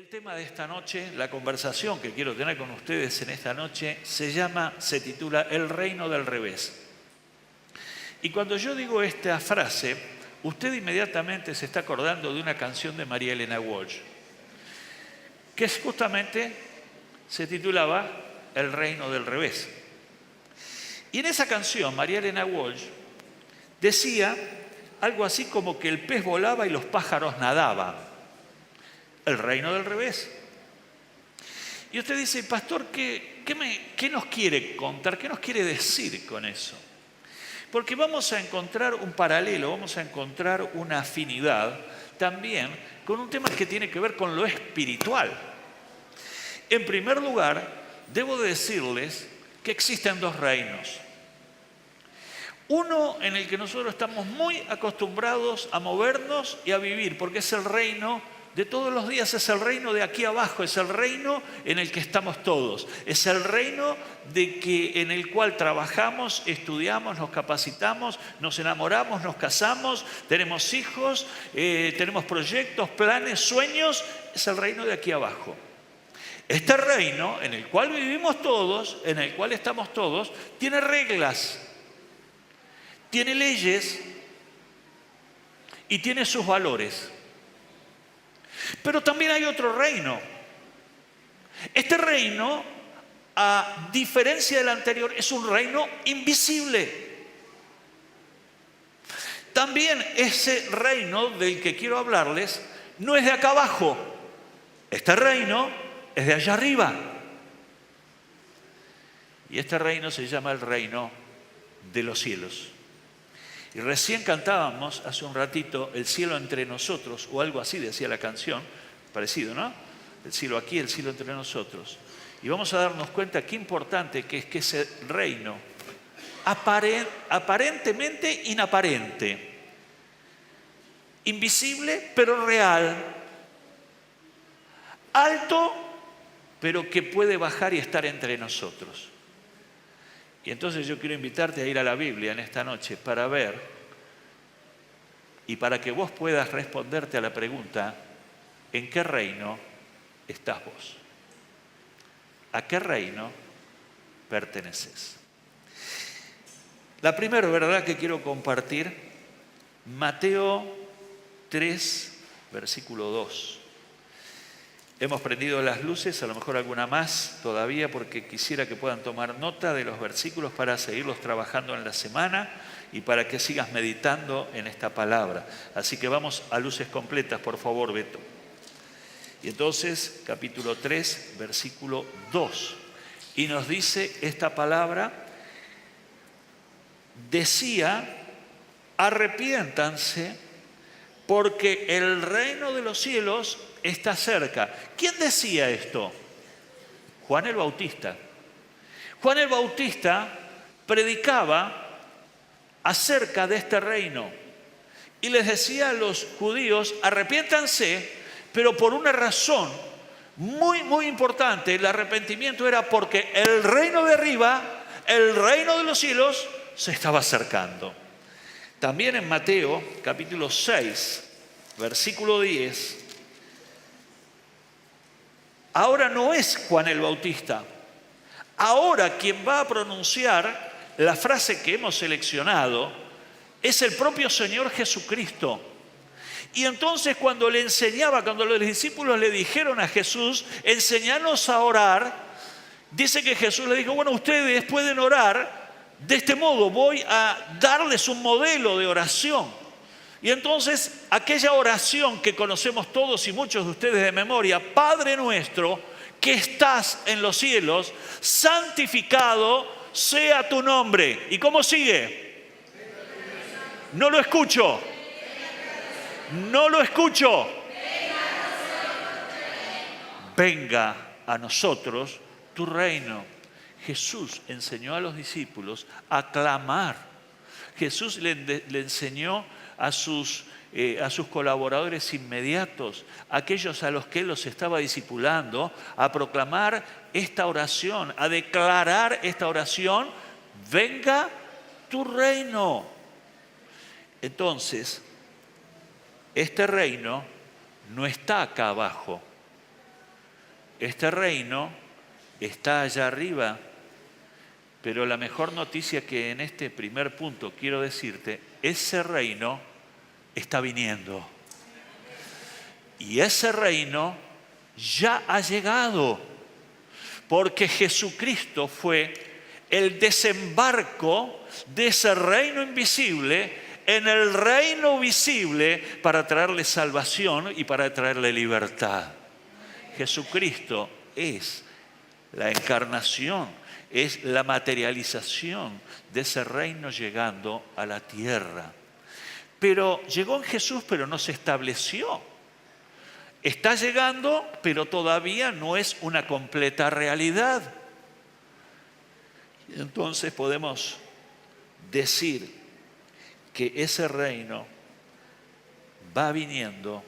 tema de esta noche, la conversación que quiero tener con ustedes en esta noche, se titula El reino del revés. Y cuando yo digo esta frase, usted inmediatamente se está acordando de una canción de María Elena Walsh, que justamente se titulaba El reino del revés. Y en esa canción, María Elena Walsh decía algo así como que el pez volaba y los pájaros nadaban. El reino del revés. Y usted dice, pastor, ¿qué nos quiere contar? ¿Qué nos quiere decir con eso? Porque vamos a encontrar un paralelo, vamos a encontrar una afinidad también con un tema que tiene que ver con lo espiritual. En primer lugar, debo decirles que existen dos reinos. Uno en el que nosotros estamos muy acostumbrados a movernos y a vivir, porque es el reino de todos los días, es el reino de aquí abajo, es el reino en el que estamos todos, es el reino en el cual trabajamos, estudiamos, nos capacitamos, nos enamoramos, nos casamos, tenemos hijos, tenemos proyectos, planes, sueños, es el reino de aquí abajo. Este reino en el cual vivimos todos, en el cual estamos todos, tiene reglas, tiene leyes y tiene sus valores. Pero también hay otro reino. Este reino, a diferencia del anterior, es un reino invisible. También ese reino del que quiero hablarles no es de acá abajo. Este reino es de allá arriba. Y este reino se llama el reino de los cielos. Y recién cantábamos hace un ratito El cielo entre nosotros, o algo así decía la canción, parecido, ¿no? El cielo aquí, el cielo entre nosotros. Y vamos a darnos cuenta qué importante que es que ese reino, aparentemente inaparente, invisible pero real, alto pero que puede bajar y estar entre nosotros. Y entonces yo quiero invitarte a ir a la Biblia en esta noche para ver y para que vos puedas responderte a la pregunta, ¿en qué reino estás vos? ¿A qué reino perteneces? La primera verdad que quiero compartir, Mateo 3, versículo 2. Hemos prendido las luces, a lo mejor alguna más todavía, porque quisiera que puedan tomar nota de los versículos para seguirlos trabajando en la semana y para que sigas meditando en esta palabra. Así que vamos a luces completas, por favor, Beto. Y entonces, capítulo 3, versículo 2. Y nos dice esta palabra, decía, arrepiéntanse porque el reino de los cielos está cerca. ¿Quién decía esto? Juan el Bautista. Juan el Bautista predicaba acerca de este reino y les decía a los judíos, arrepiéntanse, pero por una razón muy, muy importante. El arrepentimiento era porque el reino de arriba, el reino de los cielos, se estaba acercando. También en Mateo, capítulo 6, versículo 10, ahora no es Juan el Bautista. Ahora quien va a pronunciar la frase que hemos seleccionado es el propio Señor Jesucristo. Y entonces cuando le enseñaba, cuando los discípulos le dijeron a Jesús, enséñanos a orar, dice que Jesús le dijo, bueno, ustedes pueden orar de este modo, voy a darles un modelo de oración. Y entonces aquella oración que conocemos todos y muchos de ustedes de memoria, Padre nuestro que estás en los cielos, santificado sea tu nombre. ¿Y cómo sigue? No lo escucho. No lo escucho. Venga a nosotros tu reino. Jesús enseñó a los discípulos a clamar. Jesús le enseñó a sus colaboradores inmediatos, aquellos a los que Él los estaba discipulando, a proclamar esta oración, a declarar esta oración, venga tu reino. Entonces, este reino no está acá abajo, este reino está allá arriba, pero la mejor noticia que en este primer punto quiero decirte, ese reino está viniendo. Y ese reino ya ha llegado, porque Jesucristo fue el desembarco de ese reino invisible en el reino visible para traerle salvación y para traerle libertad. Jesucristo es la encarnación, es la materialización de ese reino llegando a la tierra. Pero llegó en Jesús, pero no se estableció. Está llegando, pero todavía no es una completa realidad. Entonces podemos decir que ese reino va viniendo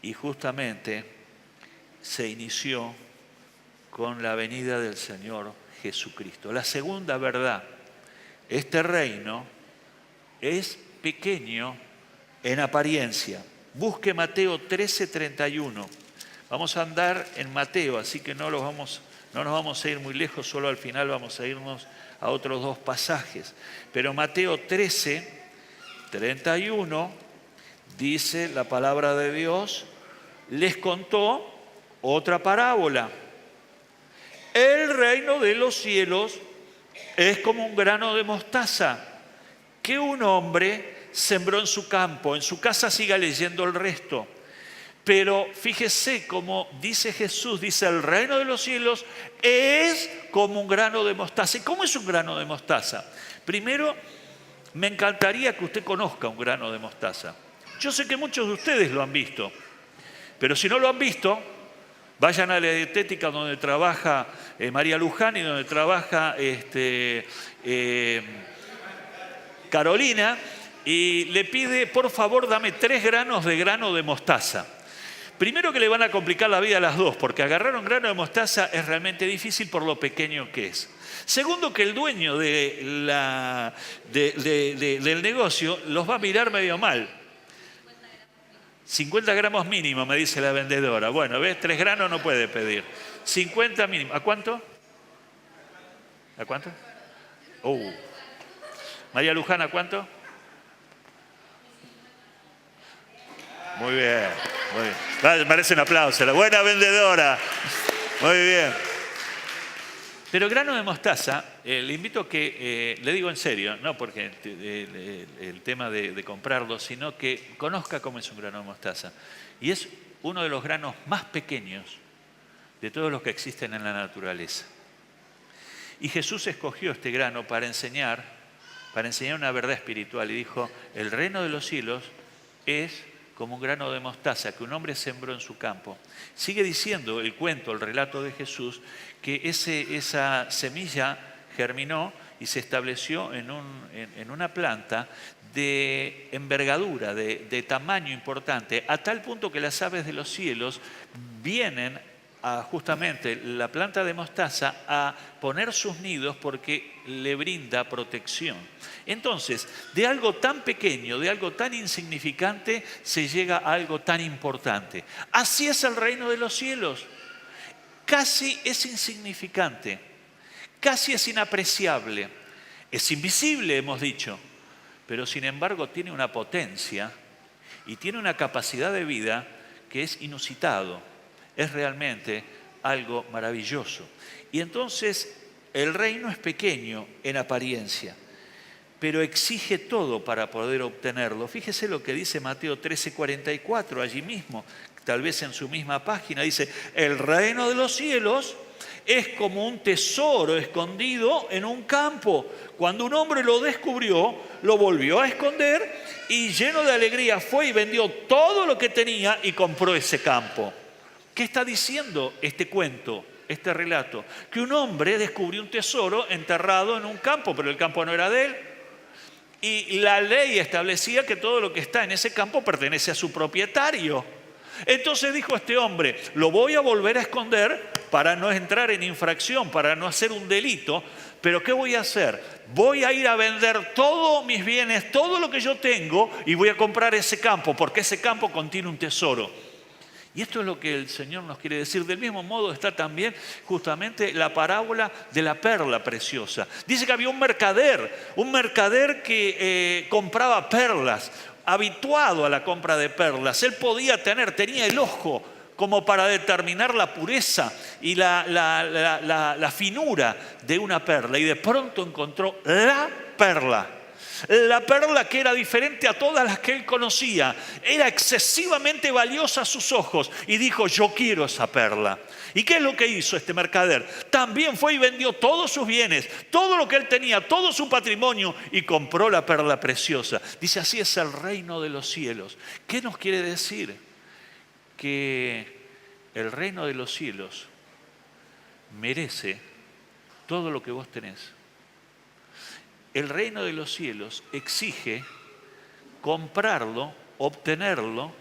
y justamente se inició con la venida del Señor Jesucristo. La segunda verdad, este reino es pequeño en apariencia. Busque Mateo 13:31. Vamos a andar en Mateo, así que no nos vamos a ir muy lejos, solo al final vamos a irnos a otros dos pasajes. Pero Mateo 13:31 dice la palabra de Dios, les contó otra parábola. El reino de los cielos es como un grano de mostaza que un hombre sembró en su campo. En su casa siga leyendo el resto. Pero fíjese cómo dice Jesús, dice el reino de los cielos es como un grano de mostaza. ¿Y cómo es un grano de mostaza? Primero, me encantaría que usted conozca un grano de mostaza. Yo sé que muchos de ustedes lo han visto, pero si no lo han visto, vayan a la dietética donde trabaja María Luján y donde trabaja Carolina, y le pide, por favor, dame 3 granos de grano de mostaza. Primero que le van a complicar la vida a las dos, porque agarrar un grano de mostaza es realmente difícil por lo pequeño que es. Segundo, que el dueño del negocio los va a mirar medio mal. 50 gramos mínimo, me dice la vendedora. Bueno, ¿ves? 3 granos no puede pedir. 50 mínimo. ¿A cuánto? ¿A cuánto? María Luján, ¿a cuánto? Muy bien, muy bien. Merece un aplauso. La buena vendedora. Muy bien. Pero grano de mostaza, le invito a que, le digo en serio, no porque el tema de comprarlo, sino que conozca cómo es un grano de mostaza. Y es uno de los granos más pequeños de todos los que existen en la naturaleza. Y Jesús escogió este grano para enseñar una verdad espiritual. Y dijo, el reino de los cielos es como un grano de mostaza que un hombre sembró en su campo. Sigue diciendo el cuento, el relato de Jesús, que esa semilla germinó y se estableció en una planta de envergadura, de tamaño importante, a tal punto que las aves de los cielos vienen a justamente la planta de mostaza a poner sus nidos porque le brinda protección. Entonces, de algo tan pequeño, de algo tan insignificante, se llega a algo tan importante. Así es el reino de los cielos. Casi es insignificante, casi es inapreciable, es invisible, hemos dicho, pero sin embargo tiene una potencia y tiene una capacidad de vida que es inusitado. Es realmente algo maravilloso. Y entonces el reino es pequeño en apariencia, pero exige todo para poder obtenerlo. Fíjese lo que dice Mateo 13:44, allí mismo, tal vez en su misma página, dice, el reino de los cielos es como un tesoro escondido en un campo. Cuando un hombre lo descubrió, lo volvió a esconder y lleno de alegría fue y vendió todo lo que tenía y compró ese campo. ¿Qué está diciendo este cuento, este relato? Que un hombre descubrió un tesoro enterrado en un campo, pero el campo no era de él. Y la ley establecía que todo lo que está en ese campo pertenece a su propietario. Entonces dijo este hombre, lo voy a volver a esconder para no entrar en infracción, para no hacer un delito. Pero ¿qué voy a hacer? Voy a ir a vender todos mis bienes, todo lo que yo tengo, y voy a comprar ese campo, porque ese campo contiene un tesoro. Y esto es lo que el Señor nos quiere decir. Del mismo modo está también justamente la parábola de la perla preciosa. Dice que había un mercader que compraba perlas, habituado a la compra de perlas. Él tenía el ojo como para determinar la pureza y la finura de una perla. Y de pronto encontró la perla. La perla que era diferente a todas las que él conocía. Era excesivamente valiosa a sus ojos. Y dijo, yo quiero esa perla. ¿Y qué es lo que hizo este mercader? También fue y vendió todos sus bienes, todo lo que él tenía, todo su patrimonio, y compró la perla preciosa. Dice, así es el reino de los cielos. ¿Qué nos quiere decir? Que el reino de los cielos merece todo lo que vos tenés. El reino de los cielos exige comprarlo, obtenerlo,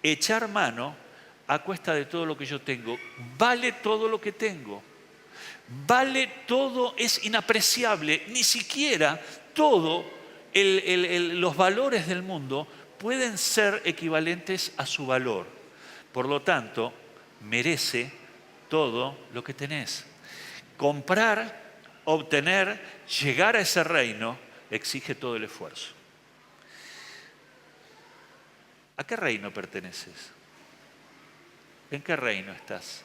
echar mano a cuesta de todo lo que yo tengo. Vale todo lo que tengo. Vale todo, es inapreciable. Ni siquiera todos los valores del mundo pueden ser equivalentes a su valor. Por lo tanto, merece todo lo que tenés. Comprar, obtener, llegar a ese reino, exige todo el esfuerzo. ¿A qué reino perteneces? ¿En qué reino estás?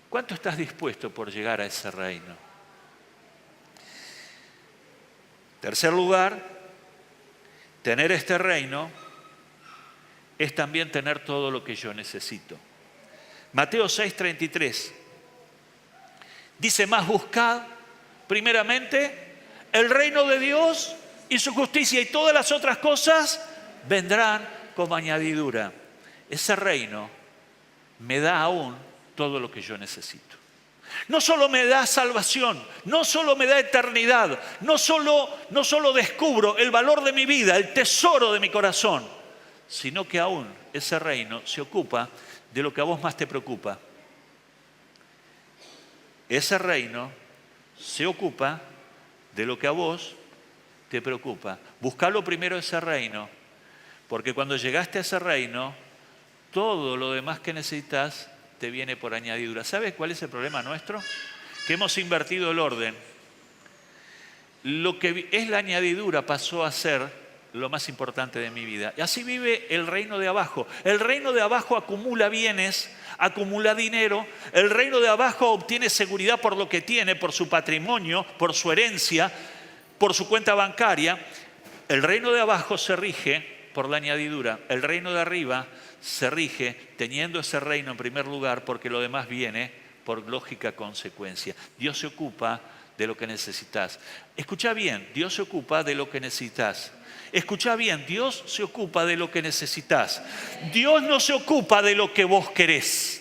¿Cuánto estás dispuesto por llegar a ese reino? Tercer lugar, tener este reino es también tener todo lo que yo necesito. Mateo 6:33 dice, más buscad primeramente el reino de Dios y su justicia, y todas las otras cosas vendrán como añadidura. Ese reino me da aún todo lo que yo necesito. No solo me da salvación, no solo me da eternidad, no solo descubro el valor de mi vida, el tesoro de mi corazón, sino que aún ese reino se ocupa de lo que a vos más te preocupa. Ese reino se ocupa de lo que a vos te preocupa. Buscalo primero ese reino, porque cuando llegaste a ese reino, todo lo demás que necesitas te viene por añadidura. ¿Sabes cuál es el problema nuestro? Que hemos invertido el orden. Lo que es la añadidura pasó a ser lo más importante de mi vida. Y así vive el reino de abajo. El reino de abajo acumula bienes, acumula dinero. El reino de abajo obtiene seguridad por lo que tiene, por su patrimonio, por su herencia, por su cuenta bancaria. El reino de abajo se rige por la añadidura. El reino de arriba se rige teniendo ese reino en primer lugar, porque lo demás viene por lógica consecuencia. Dios se ocupa de lo que necesitas. Escucha bien, Dios se ocupa de lo que necesitas. Escucha bien, Dios se ocupa de lo que necesitas. Dios no se ocupa de lo que vos querés.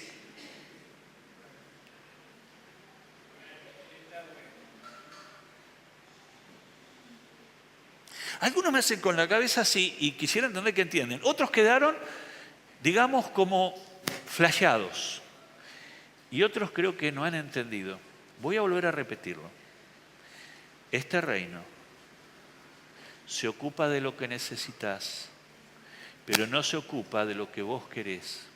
Algunos me hacen con la cabeza así y quisiera entender que entienden. Otros quedaron, digamos, como flasheados. Y otros creo que no han entendido. Voy a volver a repetirlo. Este reino se ocupa de lo que necesitas, pero no se ocupa de lo que vos querés.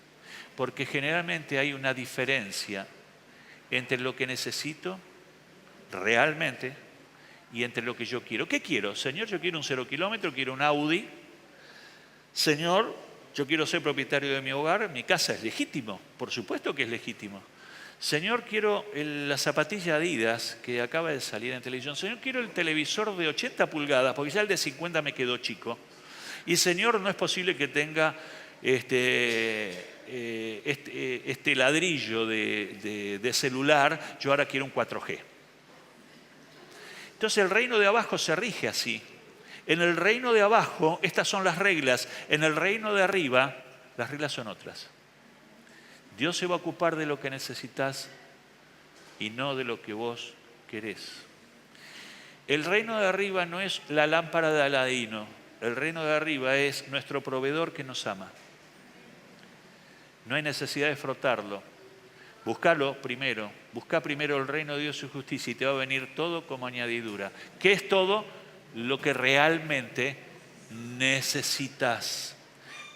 Porque generalmente hay una diferencia entre lo que necesito realmente y entre lo que yo quiero. ¿Qué quiero? Señor, yo quiero un 0 kilómetro, quiero un Audi. Señor, yo quiero ser propietario de mi hogar. Mi casa es legítimo, por supuesto que es legítimo. Señor, quiero la zapatilla Adidas que acaba de salir en televisión. Señor, quiero el televisor de 80 pulgadas, porque ya el de 50 me quedó chico. Y Señor, no es posible que tenga este ladrillo de celular. Yo ahora quiero un 4G. Entonces el reino de abajo se rige así. En el reino de abajo, estas son las reglas. En el reino de arriba, las reglas son otras. Dios se va a ocupar de lo que necesitas y no de lo que vos querés. El reino de arriba no es la lámpara de Aladino. El reino de arriba es nuestro proveedor que nos ama. No hay necesidad de frotarlo. Búscalo primero. Busca primero el reino de Dios y su justicia y te va a venir todo como añadidura. ¿Qué es todo? Lo que realmente necesitas.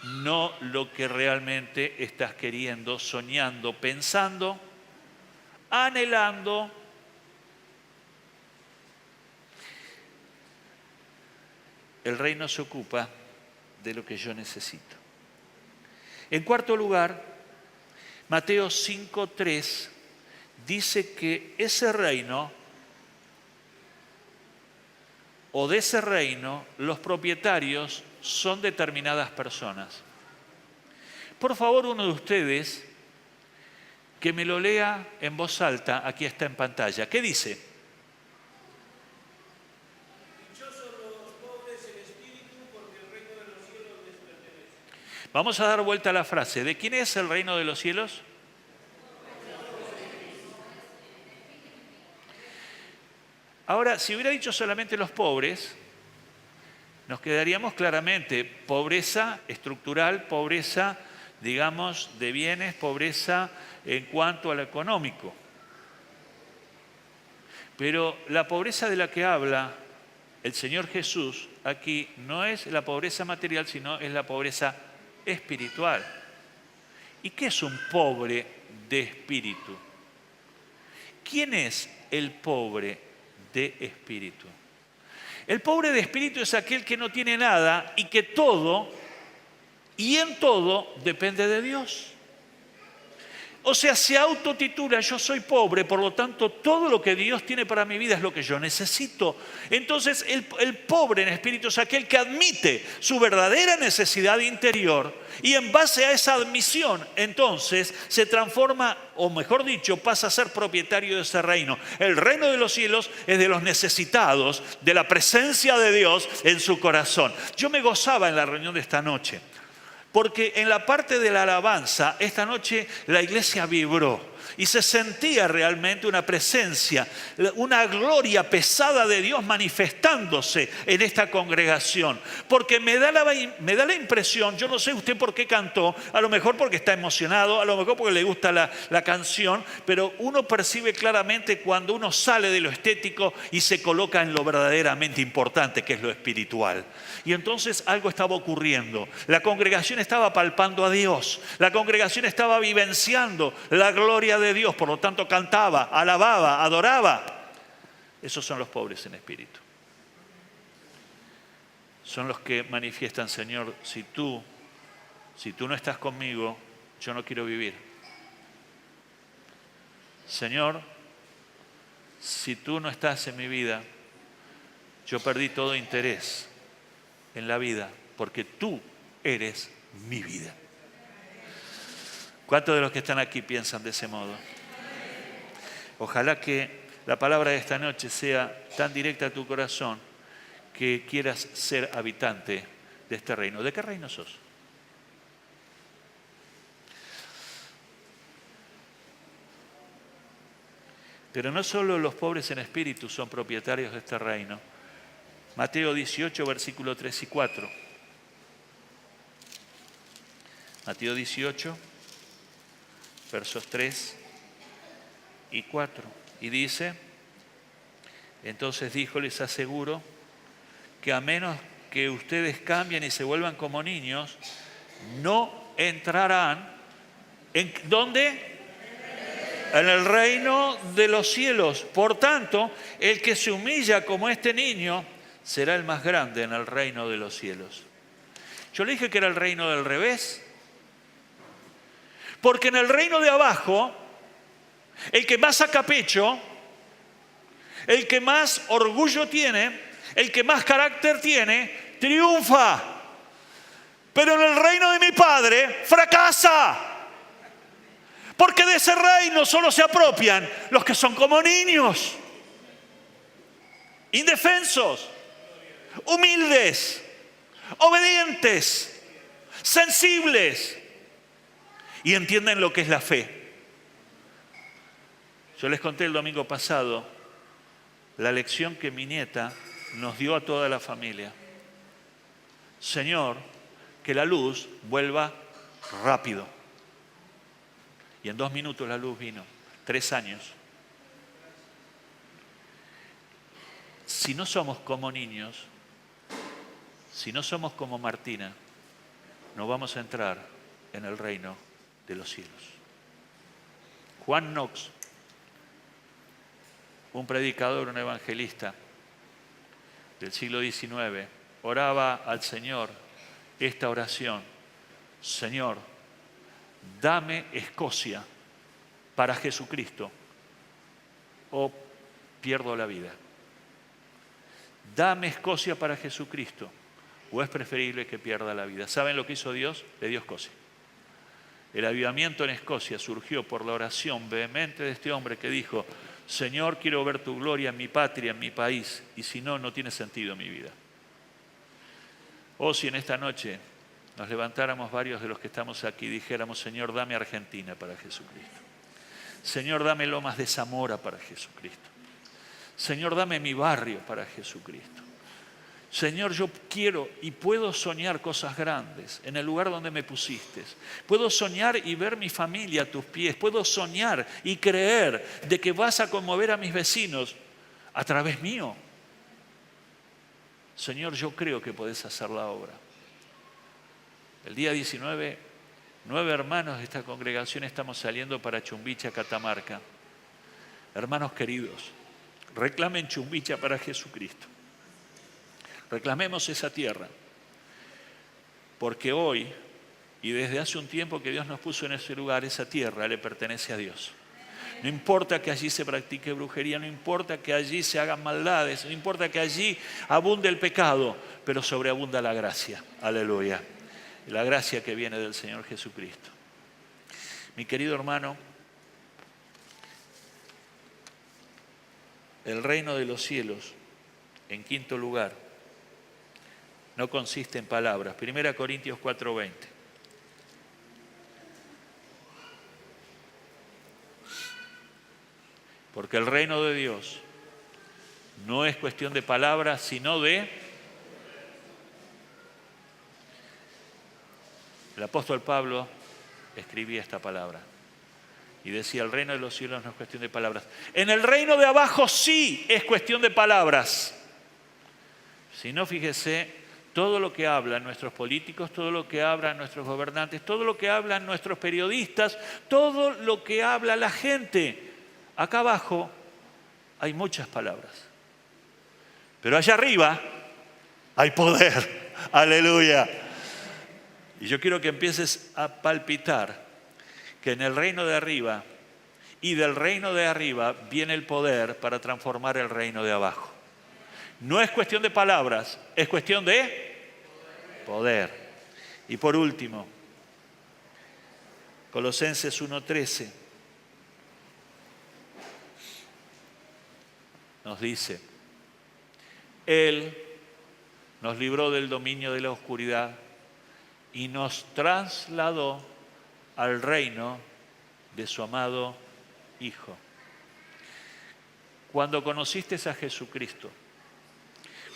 no lo que realmente estás queriendo, soñando, pensando, anhelando. El reino se ocupa de lo que yo necesito. En cuarto lugar, Mateo 5:3 dice que ese reino, o de ese reino, los propietarios son determinadas personas. Por favor, uno de ustedes que me lo lea en voz alta, aquí está en pantalla. ¿Qué dice? Vamos a dar vuelta a la frase. ¿De quién es el reino de los cielos? Ahora, si hubiera dicho solamente los pobres, nos quedaríamos claramente pobreza estructural, pobreza, digamos, de bienes, pobreza en cuanto a lo económico. Pero la pobreza de la que habla el Señor Jesús aquí no es la pobreza material, sino es la pobreza espiritual. ¿Y qué es un pobre de espíritu? ¿Quién es el pobre de espíritu? El pobre de espíritu es aquel que no tiene nada y que todo y en todo depende de Dios. O sea, se autotitula, yo soy pobre, por lo tanto, todo lo que Dios tiene para mi vida es lo que yo necesito. Entonces, el pobre en espíritu es aquel que admite su verdadera necesidad interior y en base a esa admisión, entonces, se transforma, o mejor dicho, pasa a ser propietario de ese reino. El reino de los cielos es de los necesitados, de la presencia de Dios en su corazón. Yo me gozaba en la reunión de esta noche. Porque en la parte de la alabanza, esta noche la iglesia vibró y se sentía realmente una presencia, una gloria pesada de Dios manifestándose en esta congregación. Porque me da la impresión, yo no sé usted por qué cantó, a lo mejor porque está emocionado, a lo mejor porque le gusta la canción, pero uno percibe claramente cuando uno sale de lo estético y se coloca en lo verdaderamente importante, que es lo espiritual. Y entonces algo estaba ocurriendo. La congregación estaba palpando a Dios. La congregación estaba vivenciando la gloria de Dios. Por lo tanto, cantaba, alababa, adoraba. Esos son los pobres en espíritu. Son los que manifiestan, Señor, si tú no estás conmigo, yo no quiero vivir. Señor, si tú no estás en mi vida, yo perdí todo interés en la vida, porque tú eres mi vida. ¿Cuántos de los que están aquí piensan de ese modo? Ojalá que la palabra de esta noche sea tan directa a tu corazón que quieras ser habitante de este reino. ¿De qué reino sos? Pero no solo los pobres en espíritu son propietarios de este reino. Mateo 18, versículo 3 y 4. Mateo 18, versos 3 y 4. Y dice, entonces dijo, les aseguro, que a menos que ustedes cambien y se vuelvan como niños, no entrarán, ¿en dónde? En el reino de los cielos. Por tanto, el que se humilla como este niño será el más grande en el reino de los cielos. Yo le dije que era el reino del revés. Porque en el reino de abajo, el que más saca pecho, el que más orgullo tiene, el que más carácter tiene, triunfa. Pero en el reino de mi Padre, fracasa. Porque de ese reino solo se apropian los que son como niños, indefensos, humildes, obedientes, sensibles y entienden lo que es la fe. Yo les conté el domingo pasado la lección que mi nieta nos dio a toda la familia. Señor, que la luz vuelva rápido. Y en 2 minutos la luz vino. 3 años. Si no somos como niños, si no somos como Martina, no vamos a entrar en el reino de los cielos. Juan Knox, un predicador, un evangelista del siglo XIX, oraba al Señor esta oración: Señor, dame Escocia para Jesucristo o pierdo la vida. Dame Escocia para Jesucristo o es preferible que pierda la vida. ¿Saben lo que hizo Dios? Le dio Escocia. El avivamiento en Escocia surgió por la oración vehemente de este hombre que dijo: Señor, quiero ver tu gloria en mi patria, en mi país, y si no, no tiene sentido mi vida. O si en esta noche nos levantáramos varios de los que estamos aquí y dijéramos: Señor, dame Argentina para Jesucristo. Señor, dame Lomas de Zamora para Jesucristo. Señor, dame mi barrio para Jesucristo. Señor, yo quiero y puedo soñar cosas grandes en el lugar donde me pusiste. Puedo soñar y ver mi familia a tus pies. Puedo soñar y creer de que vas a conmover a mis vecinos a través mío. Señor, yo creo que podés hacer la obra. El día 19, 9 hermanos de esta congregación estamos saliendo para Chumbicha, Catamarca. Hermanos queridos, reclamen Chumbicha para Jesucristo. Reclamemos esa tierra, porque hoy y desde hace un tiempo que Dios nos puso en ese lugar, esa tierra le pertenece a Dios. No importa que allí se practique brujería, no importa que allí se hagan maldades, no importa que allí abunde el pecado, pero sobreabunda la gracia. Aleluya. La gracia que viene del Señor Jesucristo. Mi querido hermano, el reino de los cielos, en quinto lugar, no consiste en palabras. 1 Corintios 4:20. Porque el reino de Dios no es cuestión de palabras, sino de... El apóstol Pablo escribía esta palabra y decía: el reino de los cielos no es cuestión de palabras. En el reino de abajo sí es cuestión de palabras. Si no, fíjese, todo lo que hablan nuestros políticos, todo lo que hablan nuestros gobernantes, todo lo que hablan nuestros periodistas, todo lo que habla la gente, acá abajo hay muchas palabras. Pero allá arriba hay poder. Aleluya. Y yo quiero que empieces a palpitar que en el reino de arriba y del reino de arriba viene el poder para transformar el reino de abajo. No es cuestión de palabras, es cuestión de poder. Y por último, Colosenses 1:13 nos dice: Él nos libró del dominio de la oscuridad y nos trasladó al reino de su amado Hijo. Cuando conociste a Jesucristo,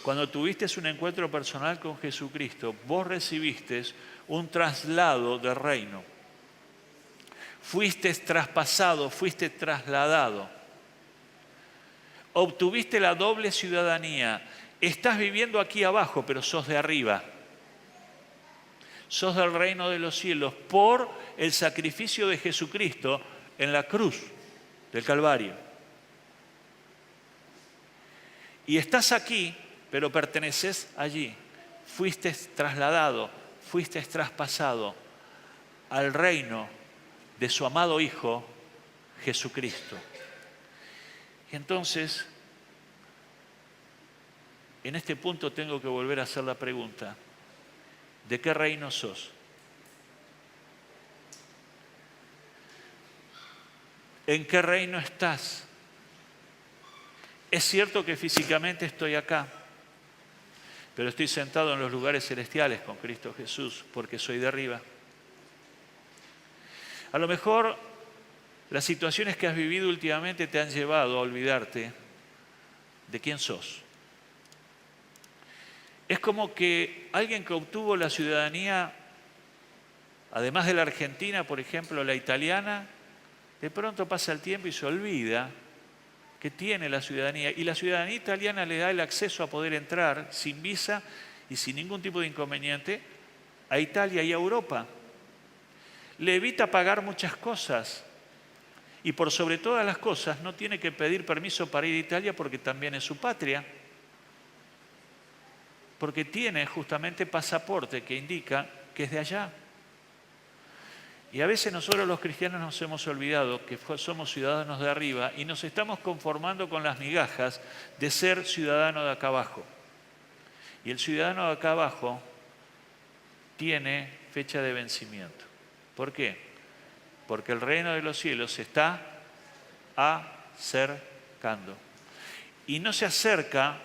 cuando tuviste un encuentro personal con Jesucristo, vos recibiste un traslado de reino. Fuiste traspasado, fuiste trasladado. Obtuviste la doble ciudadanía. Estás viviendo aquí abajo, pero sos de arriba. Sos del reino de los cielos por el sacrificio de Jesucristo en la cruz del Calvario. Y estás aquí, pero perteneces allí. Fuiste trasladado, fuiste traspasado al reino de su amado Hijo, Jesucristo. Y entonces, en este punto tengo que volver a hacer la pregunta: ¿de qué reino sos? ¿En qué reino estás? Es cierto que físicamente estoy acá, pero estoy sentado en los lugares celestiales con Cristo Jesús porque soy de arriba. A lo mejor las situaciones que has vivido últimamente te han llevado a olvidarte de quién sos. Es como que alguien que obtuvo la ciudadanía, además de la argentina, por ejemplo, la italiana, de pronto pasa el tiempo y se olvida que tiene la ciudadanía. Y la ciudadanía italiana le da el acceso a poder entrar sin visa y sin ningún tipo de inconveniente a Italia y a Europa. Le evita pagar muchas cosas. Y por sobre todas las cosas no tiene que pedir permiso para ir a Italia porque también es su patria. Porque tiene justamente pasaporte que indica que es de allá. Y a veces nosotros los cristianos nos hemos olvidado que somos ciudadanos de arriba y nos estamos conformando con las migajas de ser ciudadano de acá abajo. Y el ciudadano de acá abajo tiene fecha de vencimiento. ¿Por qué? Porque el reino de los cielos se está acercando. Y no se acerca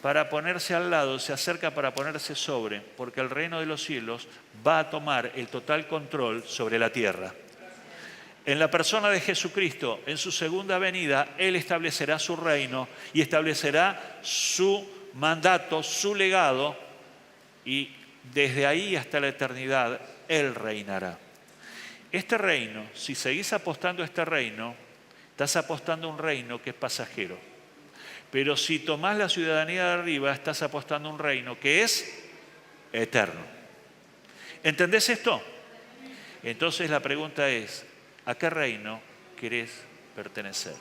para ponerse al lado, se acerca para ponerse sobre, porque el reino de los cielos va a tomar el total control sobre la tierra. En la persona de Jesucristo, en su segunda venida, Él establecerá su reino y establecerá su mandato, su legado, y desde ahí hasta la eternidad, Él reinará. Este reino, si seguís apostando a este reino, estás apostando a un reino que es pasajero. Pero si tomás la ciudadanía de arriba, estás apostando a un reino que es eterno. ¿Entendés esto? Entonces la pregunta es, ¿a qué reino querés pertenecer?